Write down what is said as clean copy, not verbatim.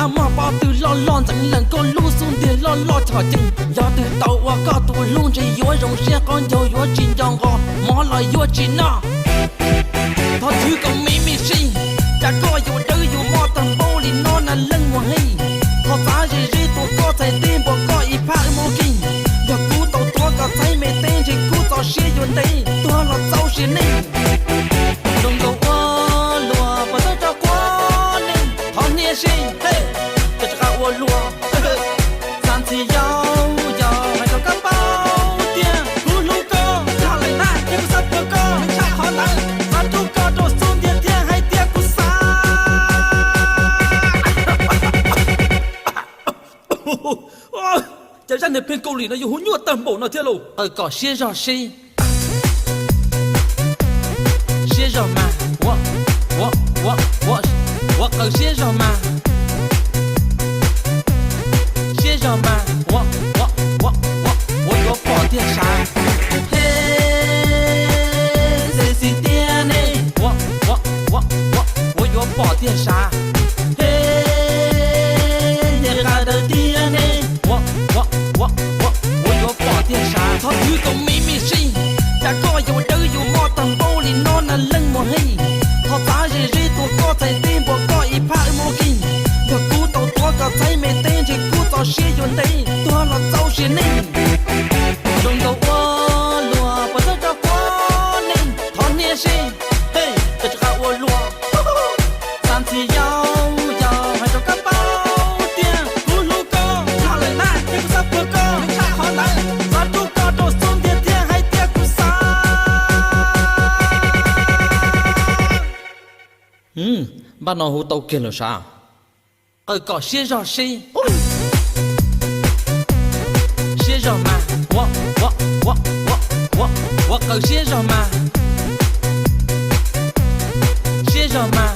à mà bao từ lo lon chẳng lần con lu xuống tiền lo thọ chừng do từ tàu qua có tụ luôn chỉ yếu rồng xe con dầu yếu chín trong gò mỏ lại yếu chín nọ thọ thứ còn mi xì chả có yếu đỡ yếu mò tầm bô lì nó là lưng mùa hay thọ giá gì tụ có thấy tim bỏ có ít phá mô kinh giờ cú tàu tua có thấy mê tên chỉ cú tàu xe yếu đây tua là sau xe này đồng cầu qua lùa và tôi cho qua nên thọ nhẹ xì hey cho cả qua lùa gian thì giàu hay cho các bao tiền cú lú cơ thọ lại na cái cú sắp cơ hay chạy họ nắng gian tu cơ đồ xuống tiền tiền hay tiền cú sa chắc chắn nên bên câu lì nó yêu hú nhuột tầm bổ nó thiết lộ cỏ xia giò xi xia giò mà我搞些什么？些什么？我有宝电啥？嘿，谁是爹呢？我有宝电啥？嘿，你家的爹呢？我有宝电啥？他有个秘密是，大哥有都有我当玻璃那那冷漠黑。thọ giá gì tụ có thấy tim bỏ có ít phá mô kinh giờ cú tàu tua có thấy mê tên chỉ cú tàu xe dồn đây tua là sau xe ninh đồng cầu qua lùa và tôi cho qua ninh thọ nhẹ xì hey tôi cho cả qua lùa gian thì giàu hay cho các bao tiền cú lú cơ thọ lại na cái cú sắp cơ hay chạy họ nắng gian tu cơ đồ xuống tiền tiền hay tiền cú sa bạn nói hú tàu kia là sao? Có xe giò xí, xe giò mà, có xe giò mà, xe giò mà.